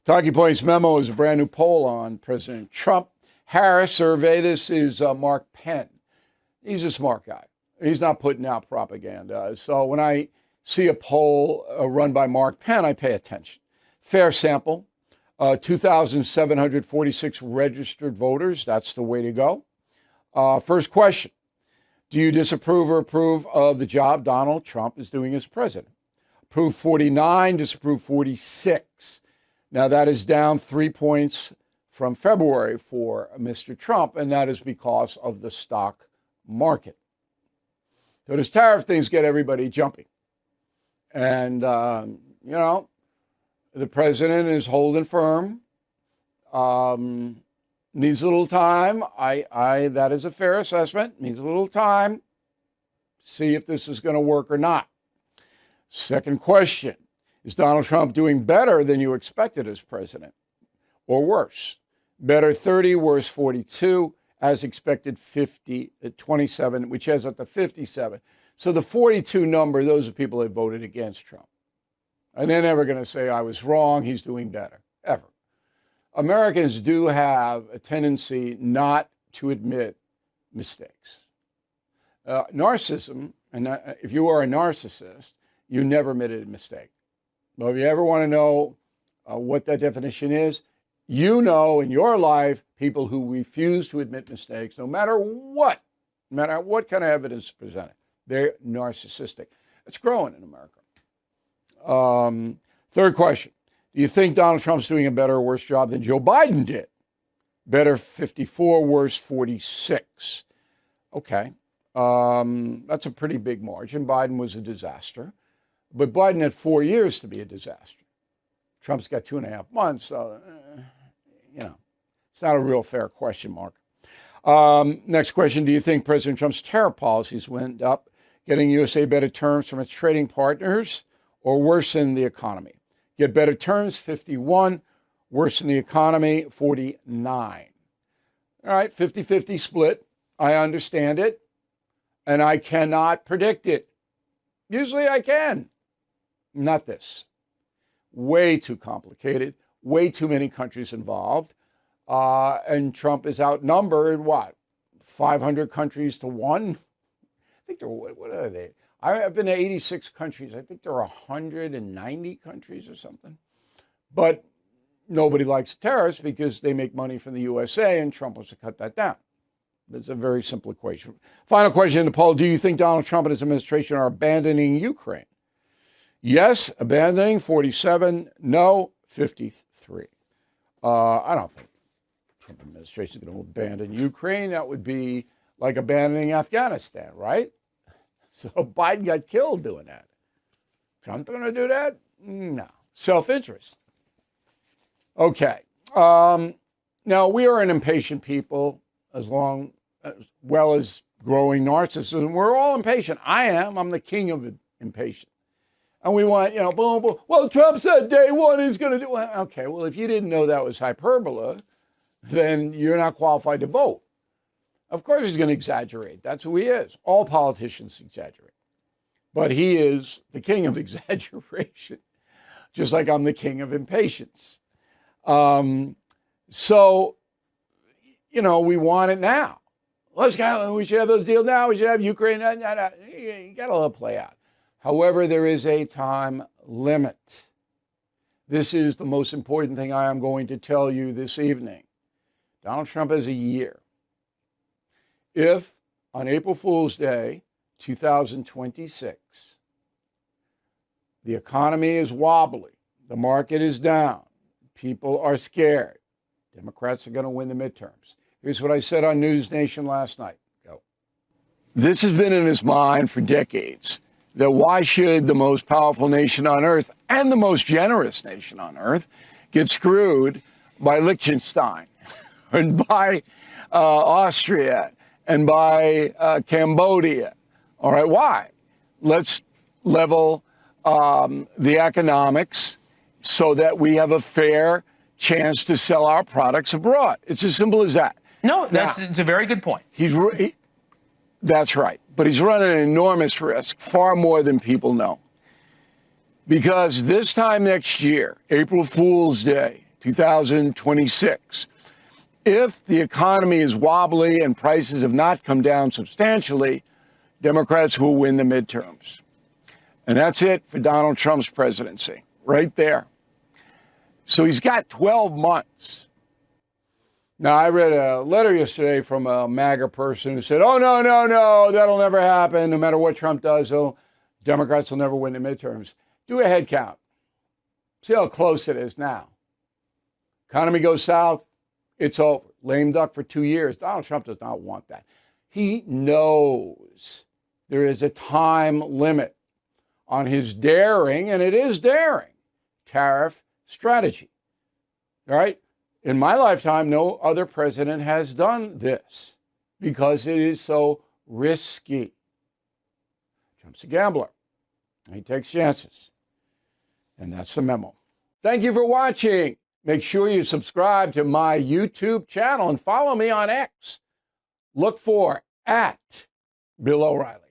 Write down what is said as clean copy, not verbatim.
Talking Points Memo is a brand new poll on President Trump. Harris survey. This is Mark Penn. He's a smart guy. He's not putting out propaganda. So when I see a poll run by Mark Penn, I pay attention. Fair sample, 2,746 registered voters. That's the way to go. First question. Do you disapprove or approve of the job Donald Trump is doing as president? Approve 49, disapprove 46. Now that is down 3 points from February for Mr. Trump, and that is because of the stock market. So this tariff thing's get everybody jumping. And, the president is holding firm. Needs a little time. That is a fair assessment. Needs a little time. See if this is going to work or not. Second question. Is Donald Trump doing better than you expected as president or worse? Better 30, worse 42, as expected 27, which has up to 57. So the 42 number, those are people that voted against Trump. And they're never going to say, I was wrong, he's doing better, ever. Americans do have a tendency not to admit mistakes. Narcissism, and if you are a narcissist, you never admitted a mistake. But if you ever want to know what that definition is, you know in your life people who refuse to admit mistakes, no matter what kind of evidence is presented. They're narcissistic. It's growing in America. Third question. Do you think Donald Trump's doing a better or worse job than Joe Biden did? Better 54, worse 46. Okay. That's a pretty big margin. Biden was a disaster. But Biden had 4 years to be a disaster. Trump's got 2.5 months. So, it's not a real fair question, Mark. Next question. Do you think President Trump's tariff policies will end up getting USA better terms from its trading partners or worsen the economy? Get better terms, 51. Worsen the economy, 49. All right, 50-50 split. I understand it. And I cannot predict it. Usually I can. Not this. Way too complicated. Way too many countries involved. And Trump is outnumbered, 500 countries to 1? I think they're, what are they? I've been to 86 countries. I think there are 190 countries or something. But nobody likes tariffs because they make money from the USA, and Trump wants to cut that down. It's a very simple equation. Final question in the poll. Do you think Donald Trump and his administration are abandoning Ukraine? Yes, abandoning, 47. No, 53. I don't think Trump administration is going to abandon Ukraine. That would be like abandoning Afghanistan, right? So Biden got killed doing that. Trump going to do that? No. Self-interest. Okay. Now, we are an impatient people as well as growing narcissism. We're all impatient. I am. I'm the king of impatient. And we want, boom, boom. Well, Trump said day one he's going to do. Well, okay, well, if you didn't know that was hyperbole, then you're not qualified to vote. Of course he's going to exaggerate. That's who he is. All politicians exaggerate. But he is the king of exaggeration, just like I'm the king of impatience. So, we want it now. We should have those deals now. We should have Ukraine. You got to let it play out. However, there is a time limit. This is the most important thing I am going to tell you this evening. Donald Trump has a year. If on April Fool's Day, 2026, the economy is wobbly, the market is down, people are scared, Democrats are going to win the midterms. Here's what I said on News Nation last night. Go. This has been in his mind for decades, that why should the most powerful nation on earth and the most generous nation on earth get screwed by Liechtenstein and by Austria and by Cambodia? All right, why? Let's level the economics so that we have a fair chance to sell our products abroad. It's as simple as that. No, it's a very good point. That's right. But he's running an enormous risk, far more than people know. Because this time next year, April Fool's Day, 2026. If the economy is wobbly and prices have not come down substantially, Democrats will win the midterms. And that's it for Donald Trump's presidency, right there. So he's got 12 months. Now, I read a letter yesterday from a MAGA person who said, oh, no, that'll never happen. No matter what Trump does, Democrats will never win the midterms. Do a head count. See how close it is now. Economy goes south, it's over. Lame duck for 2 years. Donald Trump does not want that. He knows there is a time limit on his daring, and it is daring, tariff strategy. All right? In my lifetime, no other president has done this because it is so risky. Trump's a gambler. He takes chances. And that's the memo. Thank you for watching. Make sure you subscribe to my YouTube channel and follow me on X. Look for @Bill O'Reilly.